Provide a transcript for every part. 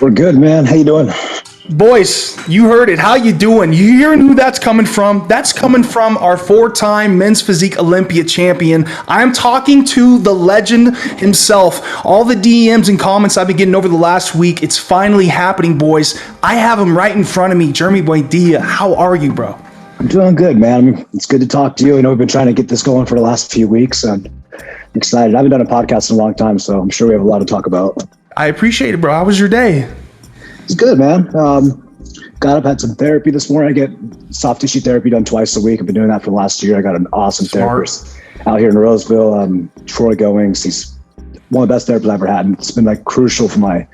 We're good, man. How you doing? Boys, you heard it. How you doing? You hearing who that's coming from? That's coming from our four-time men's physique Olympia champion. I'm talking to the legend himself. All the DMs and comments I've been getting over the last week, it's finally happening, boys. I have him right in front of me. Jeremy Buendia, how are you, bro? I'm doing good, man. It's good to talk to you. I know we've been trying to get this going for the last few weks. I'm excited. I haven't done a podcast in a long time, so I'm sure we have a lot to talk about. I appreciate it, bro. How was your day? It's good, man. Got up, had some therapy this morning. I get soft tissue therapy done twice a week. I've been doing that for the last year. I got an awesome therapist out here in Roseville, Troy Goings. He's one of the best therapists I've ever had. And it's been like crucial for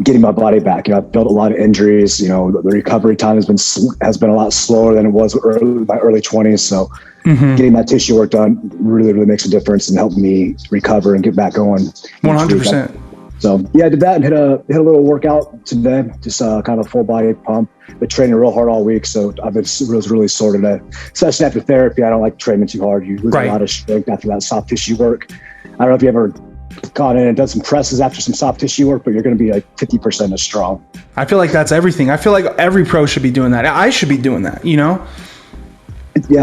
getting my body back. I've built a lot of injuries. The recovery time has been a lot slower than it was my early 20s. So getting that tissue work done really, really makes a difference and helped me recover and get back going. 100%. So yeah, I did that and hit a little workout today, just kind of a full body pump. Been training real hard all week, so I've been really sore today. Especially after therapy, I don't like training too hard. You lose a lot of strength after that soft tissue work. I don't know if you ever gone in and done some presses after some soft tissue work, but you're going to be like 50% as strong. I feel like that's everything. I feel like every pro should be doing that. I should be doing that, Yeah,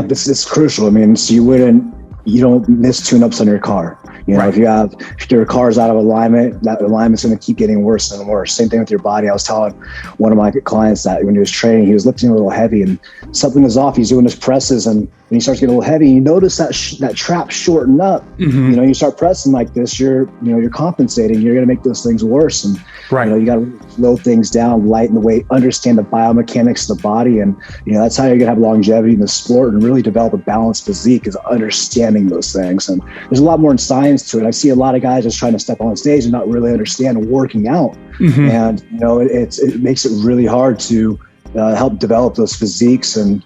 this is crucial. I mean, so you don't miss tune-ups on your car. If your car's out of alignment, that alignment's going to keep getting worse and worse. Same thing with your body. I was telling one of my clients that when he was training, he was lifting a little heavy and something was off. He's doing his presses and he starts getting a little heavy. You notice that trap shorten up. You start pressing like this, you're compensating. You're going to make those things worse. And you got to slow things down, lighten the weight, understand the biomechanics of the body, and that's how you're going to have longevity in the sport and really develop a balanced physique, is understanding those things. And there's a lot more in science to it. I see a lot of guys just trying to step on stage and not really understand working out, and it makes it really hard to help develop those physiques and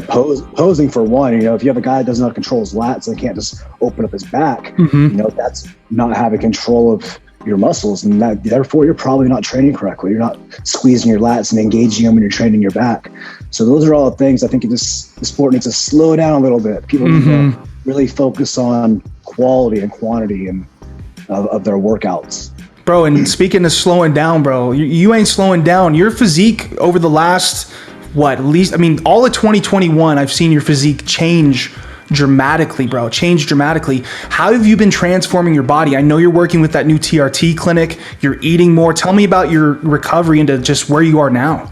posing for one. If you have a guy that doesn't know how to control his lats and can't just open up his back, that's not having control of your muscles, and that therefore you're probably not training correctly. You're not squeezing your lats and engaging them when you're training your back. So those are all the things I think the sport needs to slow down a little bit. People need to really focus on quality and quantity of their workouts. Bro, and speaking of slowing down, bro, you ain't slowing down. Your physique over the last, all of 2021, I've seen your physique change dramatically, bro. How have you been transforming your body? I know you're working with that new TRT clinic. You're eating more. Tell me about your recovery into just where you are now.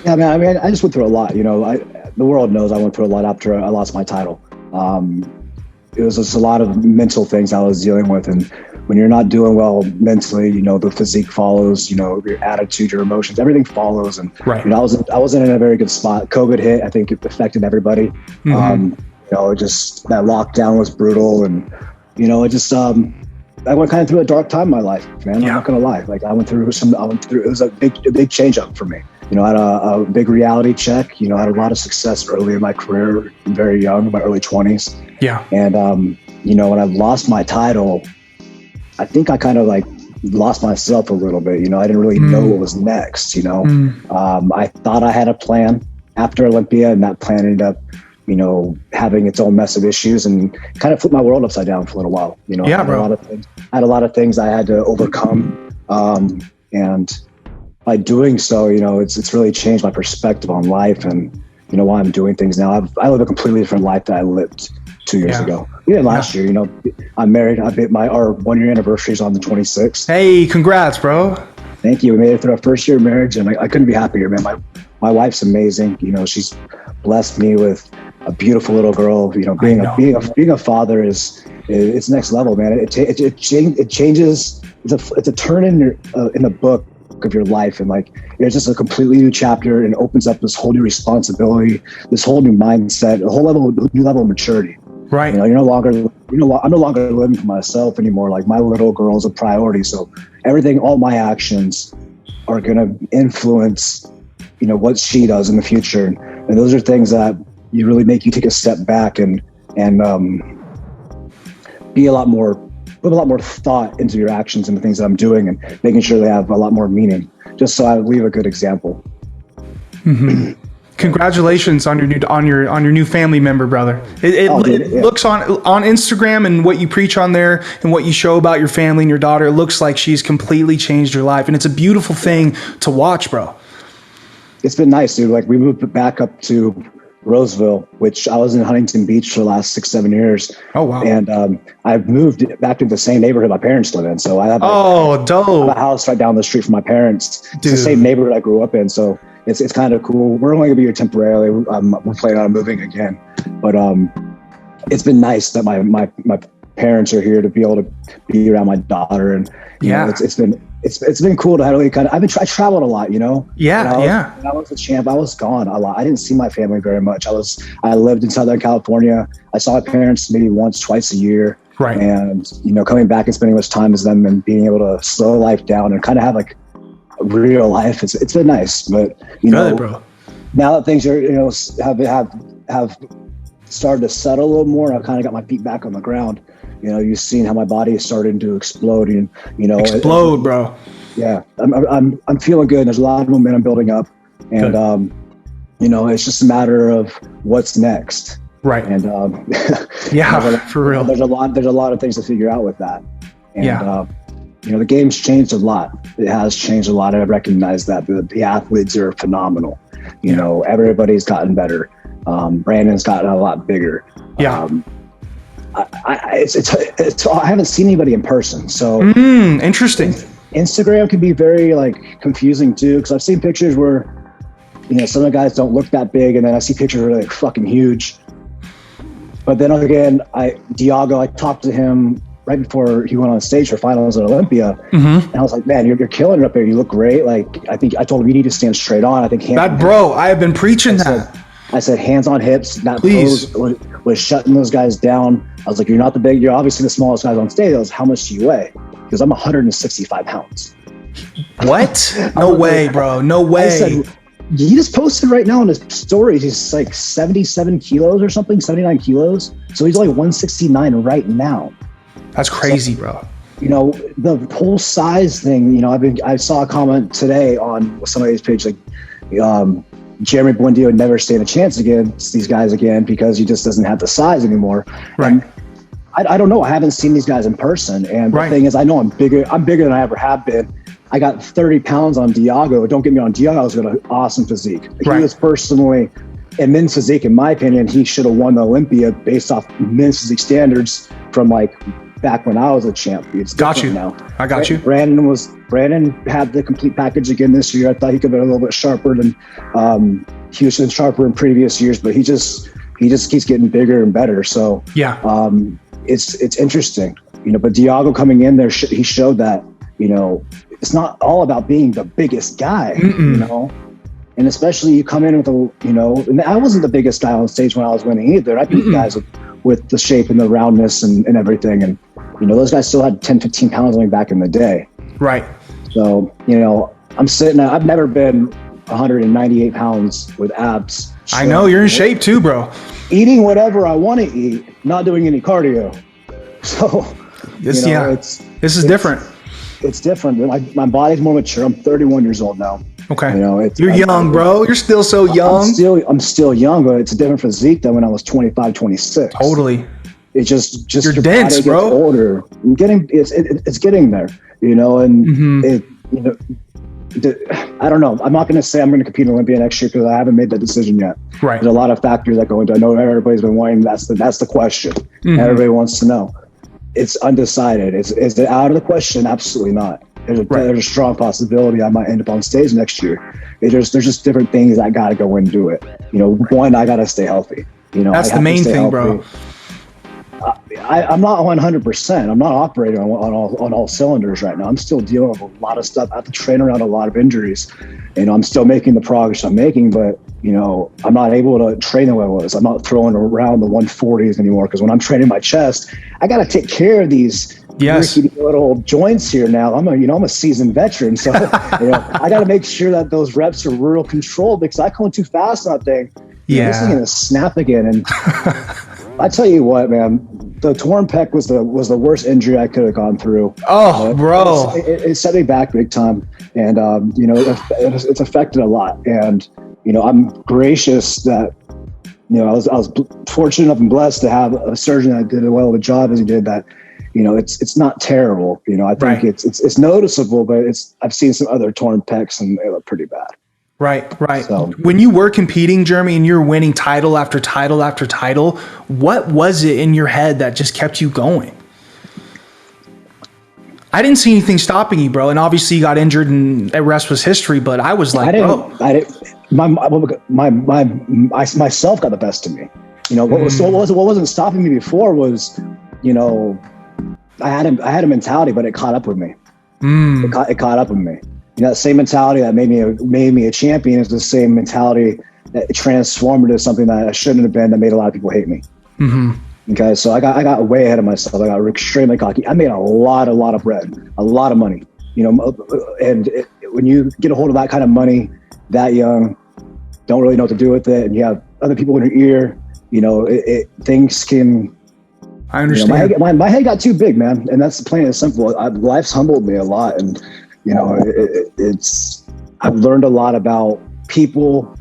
Yeah, man. I mean, I just went through a lot. The world knows I went through a lot after I lost my title. It was just a lot of mental things I was dealing with, and when you're not doing well mentally, the physique follows. Your attitude, your emotions, everything follows. And I wasn't in a very good spot. COVID hit. I think it affected everybody. Just that lockdown was brutal, and I went kind of through a dark time in my life, man. I'm not gonna lie. I went through it was a big change up for me. I had a big reality check. I had a lot of success early in my career, very young, in my early 20s. Yeah. And when I lost my title, I think I kind of lost myself a little bit. I didn't really know what was next. I thought I had a plan after Olympia, and that plan ended up having its own mess of issues and kind of flipped my world upside down for a little while. I had a lot of things I had to overcome. And by doing so, it's really changed my perspective on life and, why I'm doing things now. I live a completely different life that I lived 2 years ago. Even last year, I'm married. Our 1 year anniversary is on the 26th. Hey, congrats, bro. Thank you. We made it through our first year of marriage, and I couldn't be happier, man. My wife's amazing. She's blessed me with a beautiful little girl. Being a father it's next level, man. It changes. It's a turn in the book of your life, and it's just a completely new chapter, and opens up this whole new responsibility, this whole new mindset, new level of maturity. Right. I'm no longer living for myself anymore. My little girl is a priority. So all my actions are going to influence, what she does in the future. And those are things that you really make you take a step back and put a lot more thought into your actions and the things that I'm doing, and making sure they have a lot more meaning, just so I leave a good example. Congratulations on your new family member, brother. It looks on Instagram and what you preach on there and what you show about your family and your daughter. It looks like she's completely changed her life, and it's a beautiful thing to watch, bro. It's been nice, dude. Like we moved back up to Roseville, which I was in Huntington Beach for the last 6-7 years. Oh wow! And I've moved back to the same neighborhood my parents live in. So I have dope. I have a house right down the street from my parents. Dude. It's the same neighborhood I grew up in. So it's kind of cool. We're only gonna be here temporarily. We're planning on moving again, but it's been nice that my parents are here to be able to be around my daughter, and you know, it's been cool to really kind of. I traveled a lot, you know. Yeah, when I was a champ, I was gone a lot. I didn't see my family very much. I lived in Southern California. I saw my parents maybe once, twice a year. Right. And you know, coming back and spending much time with them and being able to slow life down and kind of have like a real life. It's been nice, but you know, bro. Now that things are, you know, have started to settle a little more, I've kind of got my feet back on the ground. You know, you've seen how my body is starting to explode, and you know, bro. Yeah, I'm feeling good. There's a lot of momentum building up, and you know, it's just a matter of what's next. Right. And yeah, for real. There's a lot of things to figure out with that. And you know, the game's changed a lot. It has changed a lot. I recognize that the athletes are phenomenal. You know, everybody's gotten better. Brandon's gotten a lot bigger. Yeah. I haven't seen anybody in person, so interesting. Instagram can be very like confusing too, because I've seen pictures where, you know, some of the guys don't look that big, and then I see pictures where they're like fucking huge. But then again, Diago, I talked to him right before he went on stage for finals at Olympia, and I was like, man, you're killing it up there. You look great. Like I told him you need to stand straight on. I think I have been preaching that. I said hands on hips. That pose was shutting those guys down. I was like, you're not the big. You're obviously the smallest guys on stage. I was, how much do you weigh? Because I'm 165 pounds. What? No way, bro. No way. I said, he just posted right now on his story. He's like 77 kilos or something, 79 kilos. So he's only 169 right now. That's crazy, bro. You know, the whole size thing, you know, I saw a comment today on somebody's page, like, Jeremy Buendia would never stand a chance against these guys again because he just doesn't have the size anymore. Right. And I don't know. I haven't seen these guys in person. And the thing is, I know I'm bigger than I ever have been. I got 30 pounds on Diago. Don't get me on Diago's got an awesome physique. He was personally, in men's physique, in my opinion, he should have won the Olympia based off men's physique standards from like back when I was a champ. It's got you. Now. I got you. Brandon had the complete package again this year. I thought he could be a little bit sharper than he was sharper in previous years, but he just keeps getting bigger and better. So it's interesting, you know. But Diago coming in there, he showed that, you know, it's not all about being the biggest guy, you know. And especially you come in with you know, and I wasn't the biggest guy on stage when I was winning either. I beat guys with the shape and the roundness and everything. And, you know, those guys still had 10, 15 pounds on me back in the day. Right. So, you know, I've never been 198 pounds with abs. I know you're in shape too, bro. Eating whatever I want to eat, not doing any cardio. So, this is different. It's different. My body's more mature. I'm 31 years old now. Okay. You know, you're young, bro. You're still so young. I'm still young, but it's a different physique than when I was 25, 26. Totally. It's just you're your dense, body bro. gets older. It's getting there, you know, and it, you know, I don't know. I'm not going to say I'm going to compete in Olympia next year because I haven't made that decision yet. Right. There's a lot of factors that go into it. I know everybody's been wanting. That's the question. Everybody wants to know. It's undecided. Is it out of the question? Absolutely not. There's a strong possibility I might end up on stage next year. There's just different things I got to go into it. You know, one, I got to stay healthy. You know, that's the main thing, bro. I'm not 100%. I'm not operating on all cylinders right now. I'm still dealing with a lot of stuff. I have to train around a lot of injuries. You know, I'm still making the progress I'm making, but, you know, I'm not able to train the way I was. I'm not throwing around the 140s anymore because when I'm training my chest, I got to take care of these rickety little joints here now. I'm a seasoned veteran, so you know, I got to make sure that those reps are real controlled because I go too fast on that thing. Yeah, this is gonna snap again. And I tell you what, man, the torn pec was the worst injury I could have gone through. Oh, bro, it set me back big time, and you know, it's affected a lot. And I'm gracious that, I was fortunate enough and blessed to have a surgeon that did a well of a job as he did that. It's not terrible. I think Right. it's noticeable, but I've seen some other torn pecs and they look pretty bad. Right. So when you were competing, Jeremy, and you were winning title after title after title, what was it in your head that just kept you going? I didn't see anything stopping you, bro. And obviously you got injured and the rest was history, but I was like, myself got the best of me. What wasn't stopping me before was, I had a mentality, but it caught up with me. It caught up with me. That same mentality that made me a champion is the same mentality that transformed into something that I shouldn't have been, that made a lot of people hate me. Okay, so I got way ahead of myself. I got extremely cocky. I made a lot of bread, a lot of money. When you get a hold of that kind of money that young, don't really know what to do with it, and you have other people in your ear, things can. I understand. My head got too big, man, and that's plain and simple. Life's humbled me a lot, and I've learned a lot about people,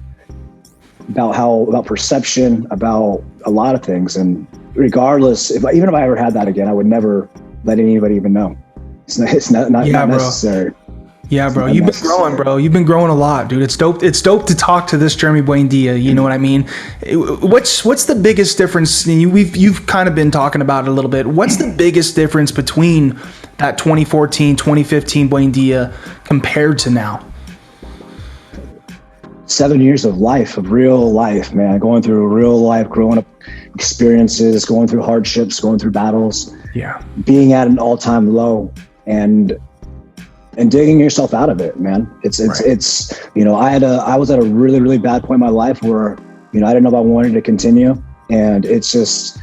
about perception, about a lot of things, and regardless, even if I ever had that again, I would never let anybody even know. It's not necessary. Yeah, bro. You've been growing, bro. You've been growing a lot, dude. It's dope. It's dope to talk to this Jeremy Buendia. You know what I mean? What's the biggest difference? And you've kind of been talking about it a little bit. What's the biggest difference between that 2014, 2015 Buendia compared to now? 7 years of life, of real life, man. Going through real life, growing up experiences, going through hardships, going through battles. Yeah. Being at an all-time low and digging yourself out of it, man. I was at a really, really bad point in my life where, I didn't know if I wanted to continue. And it's just,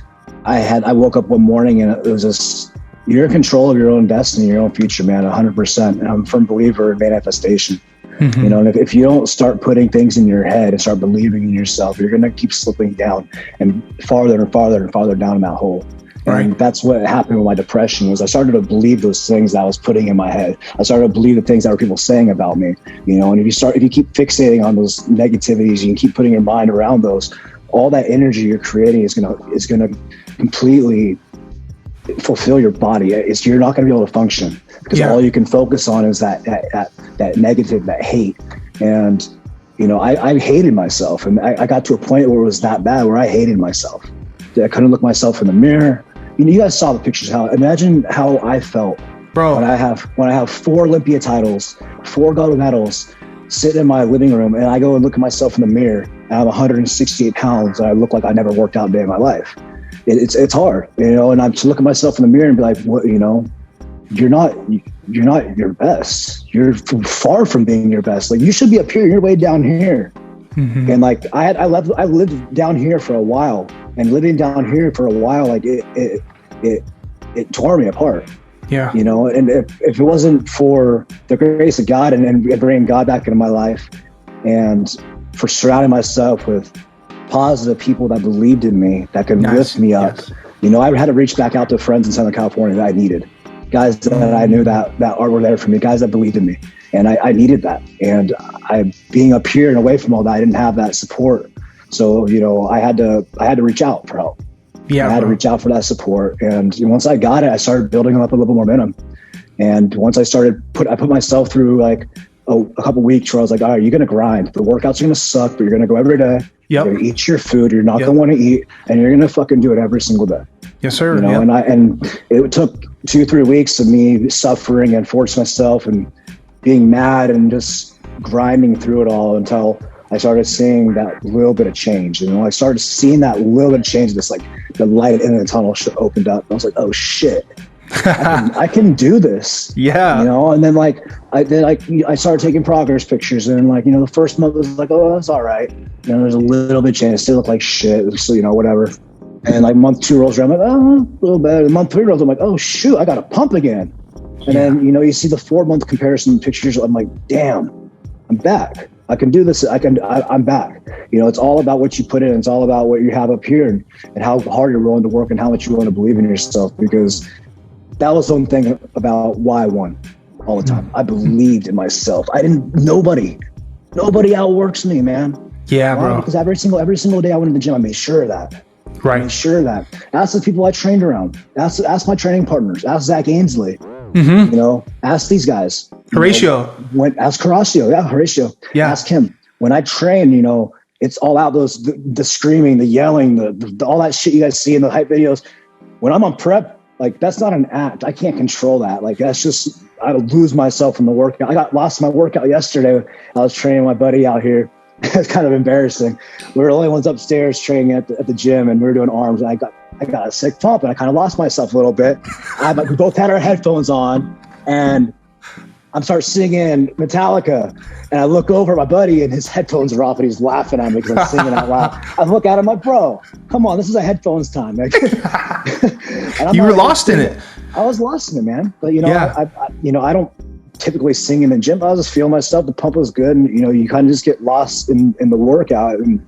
I woke up one morning and it was just, you're in control of your own destiny, your own future, man, 100%. And I'm a firm believer in manifestation. And if you don't start putting things in your head and start believing in yourself, you're going to keep slipping down and farther and farther and farther down in that hole. And that's what happened with my depression. Was I started to believe those things that I was putting in my head. I started to believe the things that were people saying about me, and if you keep fixating on those negativities, you can keep putting your mind around those, all that energy you're creating is going to completely fulfill your body. You're not going to be able to function because all you can focus on is that negative, that hate. And, I hated myself, and I got to a point where it was that bad, where I hated myself. I couldn't look myself in the mirror. You guys saw the pictures. Imagine how I felt, bro, when I have 4 Olympia titles, 4 gold medals, sitting in my living room, and I go and look at myself in the mirror, and I'm 168 pounds, and I look like I never worked out a day in my life. It's hard, and I'm to look at myself in the mirror and be like, what, you're not your best. You're far from being your best. Like, you should be up here. You're way down here. And like I lived down here for a while, and living down here for a while, like it tore me apart. Yeah. And if it wasn't for the grace of God and bringing God back into my life, and for surrounding myself with positive people that believed in me, that could lift me up, I had to reach back out to friends in Southern California that I needed, guys that I knew that were there for me, guys that believed in me. And I needed that. And being up here and away from all that, I didn't have that support. So, I had to reach out for help. Yeah, I had to reach out for that support. And once I got it, I started building up a little more momentum. And once I put myself through like a couple weeks where I was like, all right, you're going to grind. The workouts are going to suck, but you're going to go every day. You're going to eat your food. You're not going to want to eat, and you're going to fucking do it every single day. Yes, sir. And it took 2-3 weeks of me suffering and forcing myself and being mad and just grinding through it all until I started seeing that little bit of change. And when I started seeing that little bit of change, this like the light at the end of the tunnel opened up. I was like, oh shit, I can do this. Yeah. And then I started taking progress pictures, and the first month was like, oh, that's all right. There's a little bit of change. It still looked like shit. So, whatever. And like month 2 rolls around, I'm like, oh, a little better. And month 3 rolls, I'm like, oh shoot, I got to pump again. And then, you see the 4-month comparison pictures. I'm like, damn, I'm back. I can do this. I'm back. It's all about what you put in. It's all about what you have up here and how hard you're willing to work and how much you're willing to believe in yourself, because that was the one thing about why I won all the time. I believed in myself. Nobody outworks me, man. Yeah, Why? bro. Because every single day I went to the gym, I made sure of that. I made sure of that. Ask the people I trained around. Ask my training partners. Ask Zach Ainsley. You know, ask these guys. Horatio. Ask Horatio. Yeah, Horatio. Yeah. Ask him. When I train, you know, it's all out the screaming, the yelling, the all that shit you guys see in the hype videos. When I'm on prep, like that's not an act. I can't control that. Like that's just I lose myself in the workout. I got lost in my workout yesterday. I was training my buddy out here. It's kind of embarrassing. We were the only ones upstairs training at the gym, and we were doing arms. And I got a sick pump, and I kind of lost myself a little bit. We both had our headphones on, and I'm start singing Metallica, and I look over at my buddy, and his headphones are off, and he's laughing at me because I'm singing out loud. I look at him like, bro, come on, this is a headphones time. Like, you were lost in it. I was lost in it, man. But you know, I don't typically sing in the gym. I was just feeling myself. The pump was good, and you know, you kind of just get lost in the workout, and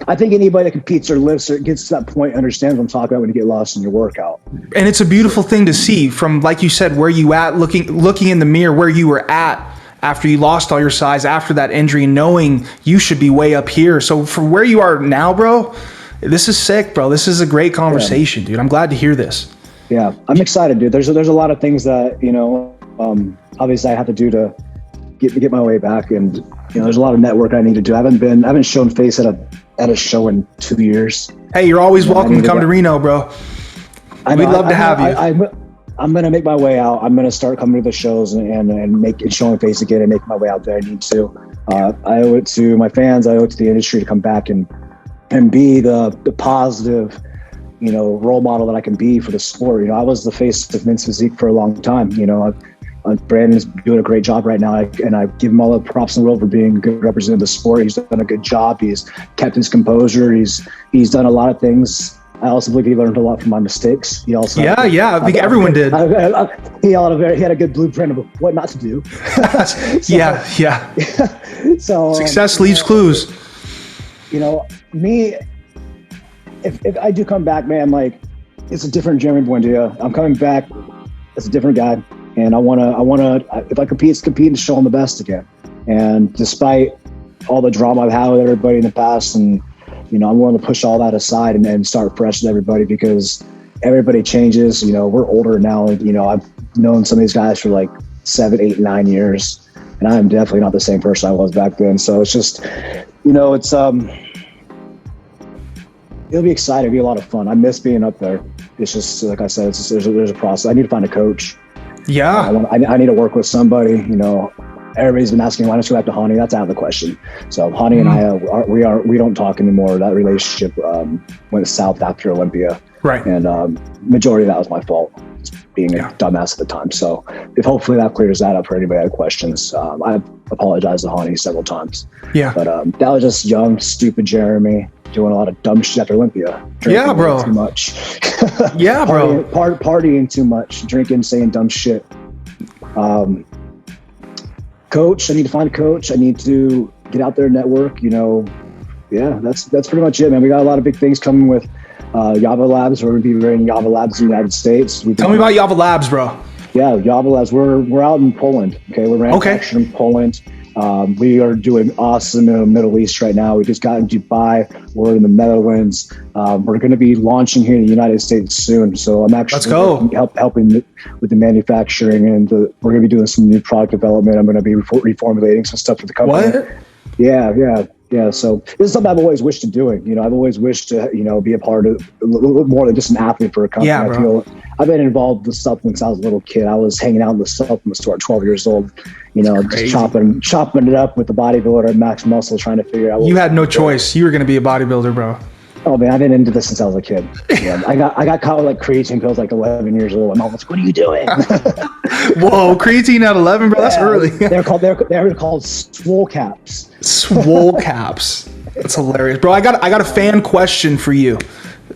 I think anybody that competes or lifts or gets to that point understands what I'm talking about when you get lost in your workout. And it's a beautiful thing to see from, like you said, where you at, looking in the mirror, where you were at after you lost all your size after that injury, and knowing you should be way up here. So from where you are now, bro, this is sick, bro. This is a great conversation, dude. I'm glad to hear this. Yeah, I'm excited, dude. There's a lot of things that, you know, obviously I have to do to get my way back, and you know, there's a lot of network I need to do. I haven't shown face at a show in 2 years. Hey, you're always welcome to come to Reno, bro. We'd love to have you. I'm gonna make my way out. I'm gonna start coming to the shows and showing face again and make my way out there. I need to. I owe it to my fans. I owe it to the industry to come back and be the positive, you know, role model that I can be for the sport. You know, I was the face of men's physique for a long time. You know, Brandon's doing a great job right now, and I give him all the props in the world for being a good representative of the sport. He's done a good job. He's kept his composure. He's done a lot of things. I also believe he learned a lot from my mistakes. He also I think everyone did. He had a good blueprint of what not to do. So success leaves clues. You know, me, if I do come back, man, like it's a different Jeremy Buendia. I'm coming back as a different guy, and I wanna if I compete and show him the best again. And despite all the drama I've had with everybody in the past, and you know, I'm willing to push all that aside and start fresh with everybody, because everybody changes. You know, we're older now. You know, I've known some of these guys for like 7, 8, 9 years, and I am definitely not the same person I was back then. So it's just, you know, it's it'll be exciting. It'll be a lot of fun. I miss being up there. It's just, like I said, there's a process. I need to find a coach. Yeah. I need to work with somebody. You know, everybody's been asking, why don't you go back to Hani? That's out of the question. So Hani and I, we don't talk anymore. That relationship went south after Olympia. Right. And majority of that was my fault, being a dumbass at the time. So if hopefully that clears that up for anybody that had questions. I apologize to Hani several times. Yeah. But that was just young, stupid Jeremy doing a lot of dumb shit after Olympia. Yeah, bro. Too much. Yeah, bro. Partying too much, drinking, saying dumb shit. Coach, I need to find a coach. I need to get out there and network. You know, yeah, that's pretty much it, man. We got a lot of big things coming with Yava Labs. We're going to be running Yava Labs in the United States. Tell me about Yava Labs, bro. Yeah, Yava Labs. We're out in Poland. Okay, we're manufacturing in Poland. We are doing awesome in the Middle East right now. We just got in Dubai. We're in the Netherlands. We're going to be launching here in the United States soon. So I'm actually helping with the manufacturing, and we're going to be doing some new product development. I'm going to be reformulating some stuff for the company. What? Yeah. So this is something I've always wished to doing. You know, I've always wished to, you know, be a part of a little more than just an athlete for a company. Yeah, bro. I feel I've been involved with supplements since I was a little kid. I was hanging out in the supplement store at 12 years old, you know, just chopping it up with the bodybuilder at Max Muscle, trying to figure out. You had no choice. You were going to be a bodybuilder, bro. Oh man, I've been into this since I was a kid. Yeah, I got caught with like creatine pills like 11 years old. I'm almost, what are you doing? Whoa, creatine at 11, bro. That's early. They're called swole caps. Swole caps. That's hilarious, bro. I got a fan question for you.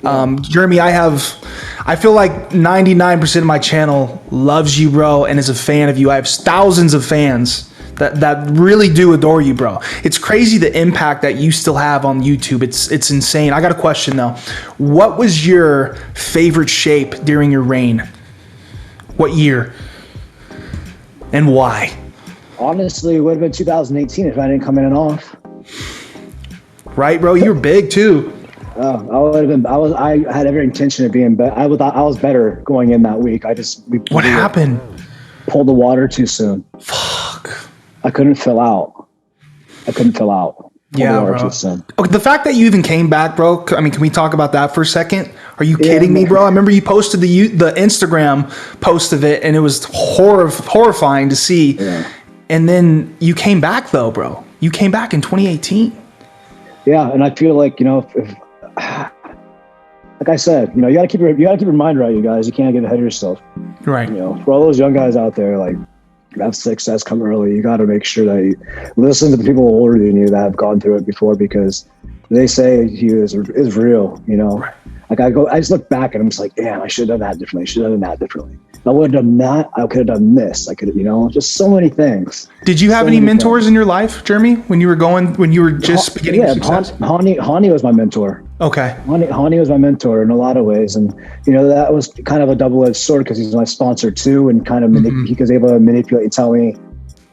Jeremy, I feel like 99% of my channel loves you, bro, and is a fan of you. I have thousands of fans that really do adore you, bro. It's crazy the impact that you still have on YouTube. It's insane. I got a question though. What was your favorite shape during your reign? What year? And why? Honestly, it would have been 2018 if I didn't come in and off. Right, bro? You were big too. I would have been. I had every intention of being better. I was better going in that week. What happened? Pulled the water too soon. Fuck. I couldn't fill out. Yeah, bro. Okay, the fact that you even came back, bro. I mean, can we talk about that for a second? Are you kidding me, bro? I remember you posted the Instagram post of it, and it was horrifying to see. Yeah. And then you came back, though, bro. You came back in 2018. Yeah, and I feel like, if like I said, you gotta keep your mind right, you guys. You can't get ahead of yourself. Right. For all those young guys out there, like, have success come early, you got to make sure that you listen to the people older than you that have gone through it before, because they say he is real. Right. Like I just look back and I'm just like, damn, I should have done that differently. If I would have done that, I could have done this. I could, just so many things. Did you have any mentors in your life, Jeremy, when you were just beginning? Yeah, Hani was my mentor. Okay. Hani was my mentor in a lot of ways, and that was kind of a double-edged sword because he's my sponsor too, and kind of he was able to manipulate and tell me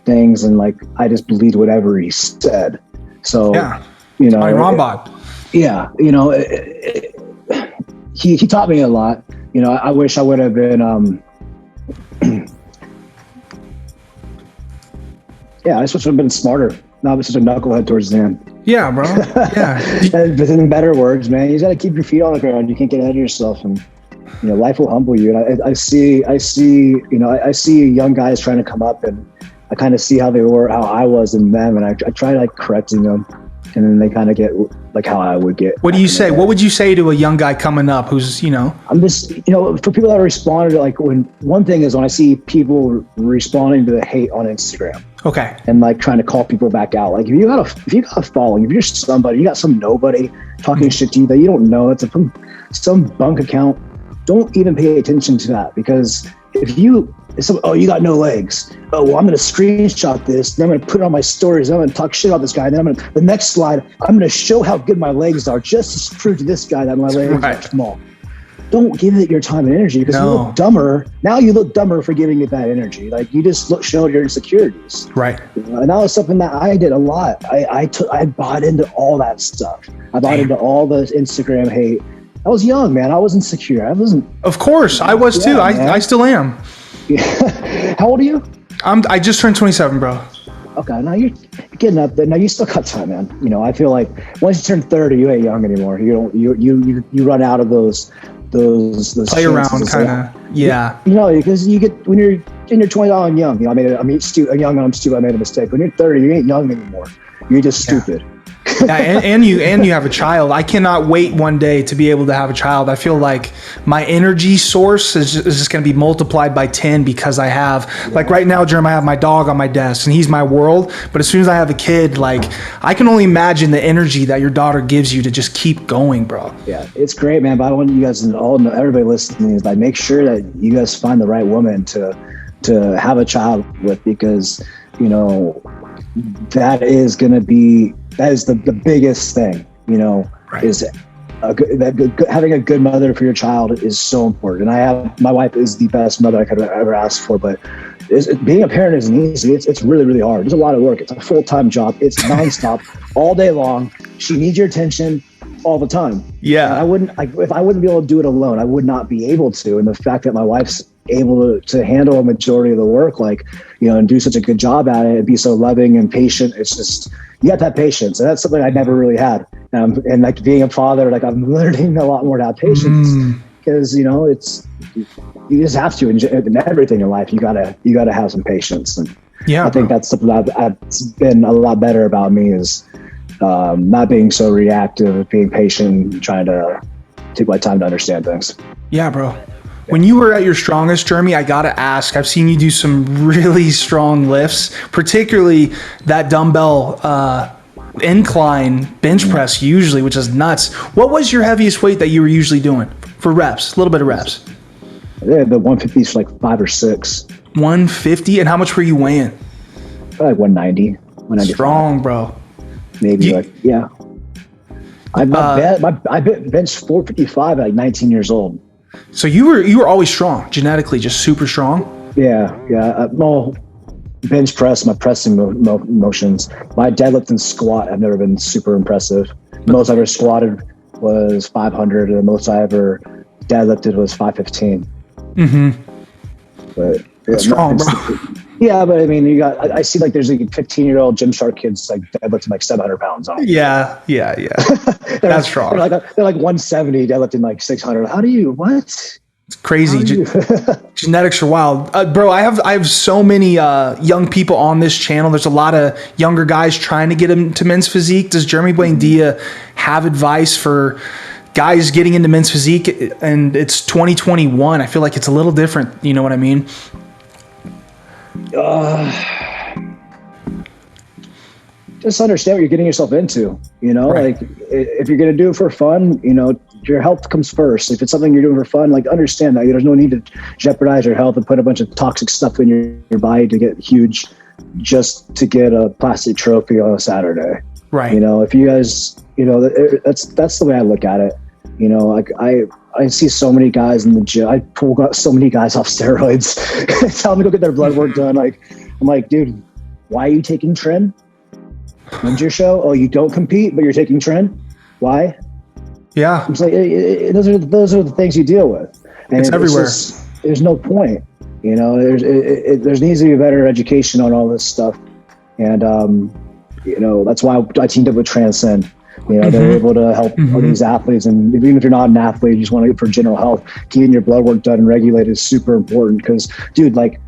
things, and like I just believed whatever he said. So yeah, Rambod. Yeah, he taught me a lot. I wish I would have been. Yeah, I wish I would have been smarter. Not such a knucklehead towards the end. Yeah, bro. Yeah. But in better words, man, you got to keep your feet on the ground. You can't get ahead of yourself, and life will humble you. And I see young guys trying to come up, and I kind of see how I was in them, and I try like correcting them, and then they kind of get like how I would get. What do you say? What would you say to a young guy coming up who's I'm just for people that responded, like one thing is when I see people responding to the hate on Instagram. Okay. And like trying to call people back out. Like if you got a following, if you're somebody, you got some nobody talking shit to you that you don't know, it's some bunk account. Don't even pay attention to that, because you got no legs. Oh, well, I'm going to screenshot this, and I'm going to put it on my stories. I'm going to talk shit about this guy. And then the next slide, I'm going to show how good my legs are just to prove to this guy that my legs are small. Don't give it your time and energy, because you look dumber. Now you look dumber for giving it that energy. Like you just showed your insecurities. Right. And that was something that I did a lot. I bought into all that stuff. I bought into all the Instagram hate. I was young, man. I was insecure. I wasn't. Of course, I was too. I still am. Yeah. How old are you? I just turned 27, bro. Okay, now you're getting up there. Now you still got time, man. I feel like once you turn 30, you ain't young anymore. You run out of those play around kind of. Yeah. Because you get, when you're in your 20s, I'm young. I'm young and I'm stupid. I made a mistake. When you're 30, you ain't young anymore. You're just stupid. Yeah, and you have a child. I cannot wait one day to be able to have a child. I feel like my energy source is just going to be multiplied by 10 because I have, like right now, Jeremy, I have my dog on my desk and he's my world. But as soon as I have a kid, like I can only imagine the energy that your daughter gives you to just keep going, bro. Yeah, it's great, man. But I want you guys to all know, everybody listening, is like make sure that you guys find the right woman to have a child with, because that is the biggest thing, right. Is having a good mother for your child is so important. And my wife is the best mother I could have ever asked for, but being a parent isn't easy. It's really, really hard. There's a lot of work. It's a full-time job. It's nonstop all day long. She needs your attention all the time. Yeah. And if I wouldn't be able to do it alone, I would not be able to. And the fact that my wife's able to handle a majority of the work, and do such a good job at it and be so loving and patient, it's just, you have to have patience. And that's something I never really had. And like being a father, like I'm learning a lot more to have patience, because, it's, you just have to, in everything in life, you gotta have some patience. And I think that's something I've been a lot better about me, is not being so reactive, being patient, trying to take my time to understand things. Yeah, bro. When you were at your strongest, Jeremy, I gotta ask, I've seen you do some really strong lifts, particularly that dumbbell incline bench press usually, which is nuts. What was your heaviest weight that you were usually doing for reps? A little bit of reps. Yeah, the 150s for like 5 or 6. 150? And how much were you weighing? Probably like 190. Strong, bro. Maybe yeah. I benched 455 at like 19 years old. So you were always strong, genetically, just super strong. Yeah. Well, bench press, my pressing motions. My deadlift and squat have never been super impressive. The most I ever squatted was 500, and the most I ever deadlifted was 515. But that's strong, bro. Yeah, but I mean, I see like there's like 15-year-old Gymshark kids like deadlifting like 700 pounds on. Yeah. That's strong. They're like 170 deadlifting like 600. How do you, what? It's crazy. Genetics are wild, bro. I have so many young people on this channel. There's a lot of younger guys trying to get into men's physique. Does Jeremy Buendia have advice for guys getting into men's physique? And it's 2021. I feel like it's a little different. You know what I mean? Just understand what you're getting yourself into. You know, right. Like if you're going to do it for fun, you know, your health comes first. If it's something you're doing for fun, like understand that there's no need to jeopardize your health and put a bunch of toxic stuff in your body to get huge just to get a plastic trophy on a Saturday. Right. You know, if you guys, you know, that's the way I look at it. You know, like I see so many guys in the gym. I pull so many guys off steroids, tell them to go get their blood work done. Like, I'm like, dude, why are you taking tren? When's your show? Oh, you don't compete, but you're taking tren? Why? Yeah. It's like, those are the things you deal with. And it's everywhere. There's no point. You know, there needs to be a better education on all this stuff. And, you know, that's why I teamed up with Transcend. You know, they're able to help all these athletes. And even if you're not an athlete, you just want to get for general health, getting your blood work done and regulated is super important. Because, dude, like,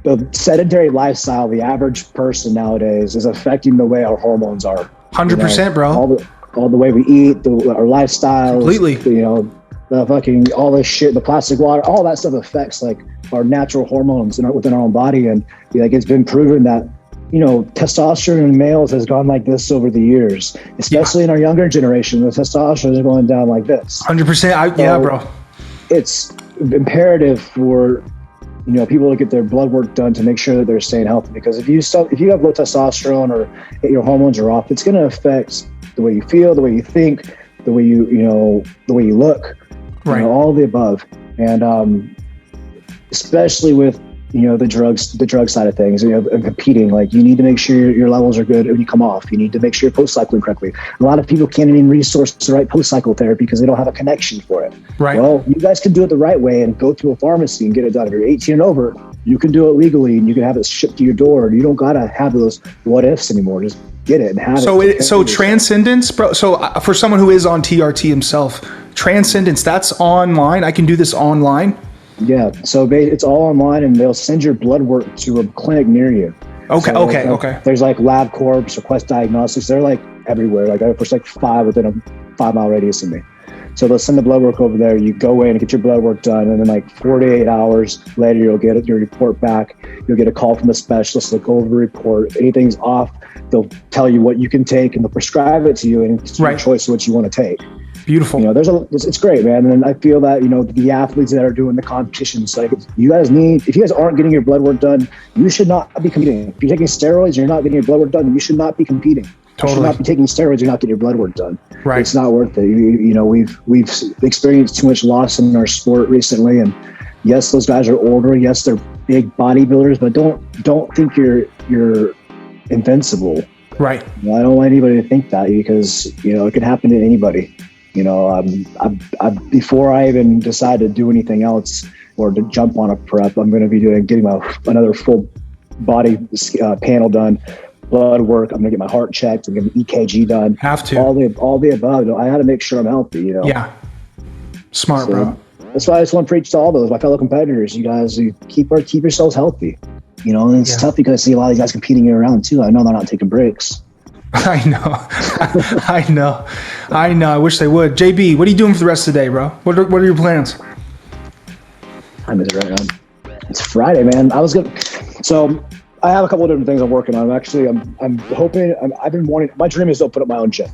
the sedentary lifestyle, the average person nowadays is affecting the way our hormones are. 100%, you know, bro. All the way we eat, our lifestyles, completely. You know, the fucking all this shit, the plastic water, all that stuff affects like our natural hormones within our own body, and like it's been proven that, you know, testosterone in males has gone like this over the years, especially in our younger generation. The testosterone is going down like this. 100%. Yeah, bro. It's imperative for, you know, people to get their blood work done to make sure that they're staying healthy. Because if you have low testosterone or your hormones are off, it's going to affect the way you feel, the way you think, the way you look, right? You know, all of the above. And especially with, you know, the drug side of things, you know, and competing, like you need to make sure your levels are good when you come off. You need to make sure you're post-cycling correctly. A lot of people can't even resource the right post-cycle therapy because they don't have a connection for it. Right. Well, you guys can do it the right way and go to a pharmacy and get it done. If you're 18 and over, you can do it legally and you can have it shipped to your door. You don't got to have those what ifs anymore. Just get it and have it. So Transcendence, bro. So for someone who is on TRT himself, Transcendence, that's online. I can do this online. Yeah, so it's all online, and they'll send your blood work to a clinic near you. Okay, so okay. There's like LabCorp or Quest Diagnostics. They're like everywhere. Like there's like 5 within a 5-mile radius of me. So they'll send the blood work over there. You go in and get your blood work done, and then like 48 hours later, you'll get your report back. You'll get a call from the specialist. They'll go over the report. If anything's off, they'll tell you what you can take, and they'll prescribe it to you, and it's your choice of what you want to take. Beautiful. You know, it's great, man. And I feel that, you know, the athletes that are doing the competitions, like if you guys aren't getting your blood work done, you should not be competing. If you're taking steroids, you're not getting your blood work done, you should not be competing. Totally. You should not be taking steroids, you're not getting your blood work done. Right. It's not worth it. You know, we've experienced too much loss in our sport recently, and yes, those guys are older. Yes, they're big bodybuilders, but don't think you're invincible. Right. You know, I don't want anybody to think that, because, you know, it can happen to anybody. You know, before I even decide to do anything else or to jump on a prep, I'm going to be getting another full body panel done, blood work. I'm going to get my heart checked. I'm going to get an EKG done. Have to. All the above. I got to make sure I'm healthy, you know? Yeah. Smart, bro. That's why I just want to preach to all those, my fellow competitors. You guys, keep yourselves healthy. You know, and it's tough because I see a lot of these guys competing year round too. I know they're not taking breaks. I know. I wish they would. JB, what are you doing for the rest of the day, bro? What are your plans? Time is it right now? It's Friday, man. So I have a couple of different things I'm working on. I'm hoping. I've been wanting. My dream is to open up my own gym.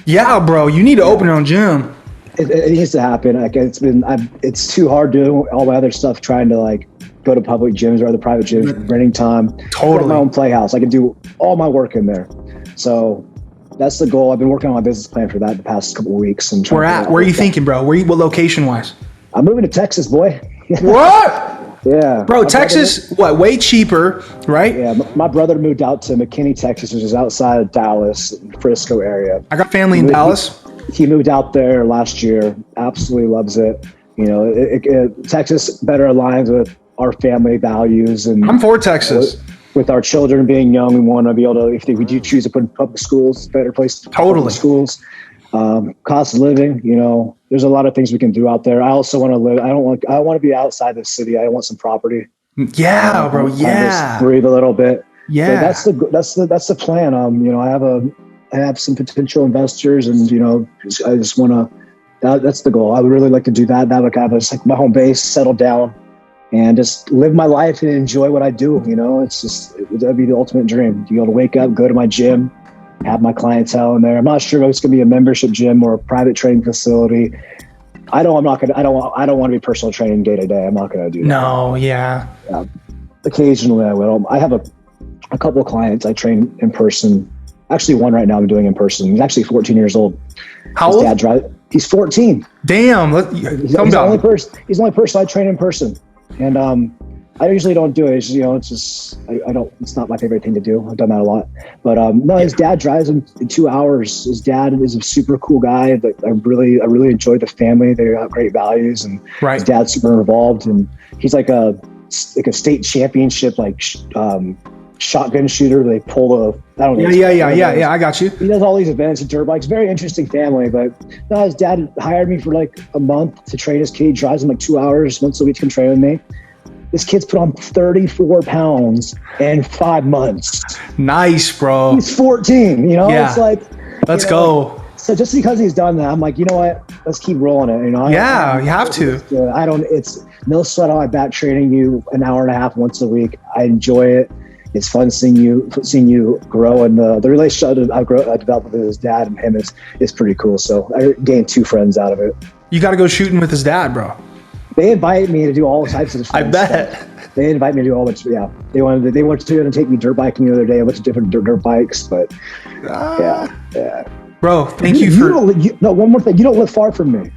Yeah, bro. You need to open your own gym. It needs to happen. Like it's too hard doing all my other stuff. Trying to like go to public gyms or other private gyms, renting time. Totally. My own playhouse. I can do all my work in there. So that's the goal. I've been working on my business plan for that the past couple of weeks. Where are you thinking, bro? What location wise? I'm moving to Texas, boy. What? Yeah. Bro, Texas, what? Way cheaper, right? Yeah. My brother moved out to McKinney, Texas, which is outside of Dallas, Frisco area. I got family in Dallas. He moved out there last year. Absolutely loves it. You know, Texas better aligns with our family values, and I'm for Texas. With our children being young, we want to be able to, if we do choose to put in public schools, it's a better place to put public schools. Cost of living, you know, there's a lot of things we can do out there. I also want to live. I want to be outside the city. I want some property. Yeah, bro. Yeah. Just breathe a little bit. Yeah. So that's the plan. You know, I have some potential investors, and you know, I just want to. That's the goal. I would really like to do that. That would have like my home base, settle down, and just live my life and enjoy what I do. You know, that'd be the ultimate dream. To be able to wake up, go to my gym, have my clientele in there. I'm not sure if it's going to be a membership gym or a private training facility. I don't want to be personal training day to day. I'm not going to do that. No, yeah. Occasionally I will. I have a couple of clients I train in person. Actually, one right now I'm doing in person. He's actually 14 years old. How old? He's 14. Damn. He's the only person I train in person. And I usually don't do it. It's just, you know, it's just I don't. It's not my favorite thing to do. I've done that a lot. But no, his dad drives him in 2 hours. His dad is a super cool guy. That I really enjoy the family. They got great values, and his dad's super involved. And he's like a state championship shotgun shooter. They pull I don't know. Yeah. I got you. He does all these events and dirt bikes. Very interesting family. But no, his dad hired me for like a month to train his kid. He drives him like 2 hours once a week to come train with me. This kid's put on 34 pounds in 5 months. Nice, bro. He's 14. You know, it's like, let's go. So just because he's done that, I'm like, you know what? Let's keep rolling it. You know, you have to. It's no sweat on my back training you an hour and a half once a week. I enjoy it. It's fun seeing you grow, and the relationship I developed with his dad and him is pretty cool. So I gained 2 friends out of it. You got to go shooting with his dad, bro. They invite me to do all types of stuff. I bet. They invite me to do all much. Yeah, they wanted to take me dirt biking the other day. A bunch of different dirt bikes, but yeah. Bro, thank you for. One more thing. You don't live far from me.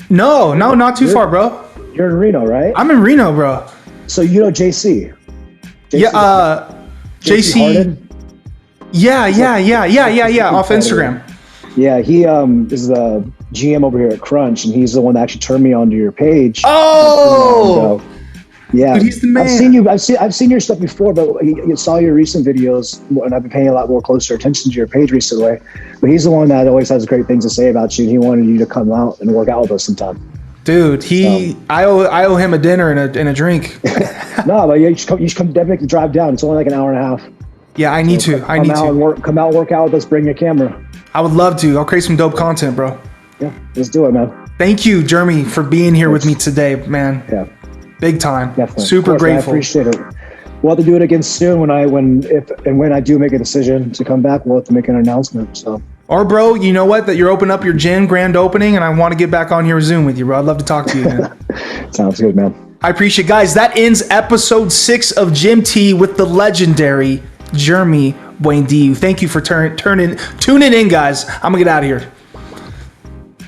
No, not too far, bro. You're in Reno, right? I'm in Reno, bro. So you know JC. JC Harden? Yeah. Off Instagram. Yeah, he is the GM over here at Crunch, and he's the one that actually turned me onto your page. Oh, yeah, dude, he's the man. I've seen your stuff before, but I saw your recent videos, and I've been paying a lot more closer attention to your page recently. But he's the one that always has great things to say about you, and he wanted you to come out and work out with us sometime. Dude, I owe him a dinner and a drink. No, but you should come definitely drive down. It's only like an hour and a half. Yeah, I need to. Come out, work out with us. Bring your camera. I would love to. I'll create some dope content, bro. Yeah, let's do it, man. Thank you, Jeremy, for being here with me today, man. Yeah, big time. Definitely. Super grateful. I appreciate it. We'll have to do it again soon when I do make a decision to come back. We'll have to make an announcement. So. Or, bro, you know what? That you're opening up your gym grand opening, and I want to get back on here with Zoom with you, bro. I'd love to talk to you, man. Sounds good, man. I appreciate it. Guys, that ends episode 6 of Gym Tea with the legendary Jeremy Buendia. Thank you for tuning in, guys. I'm going to get out of here.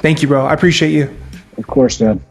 Thank you, bro. I appreciate you. Of course, man.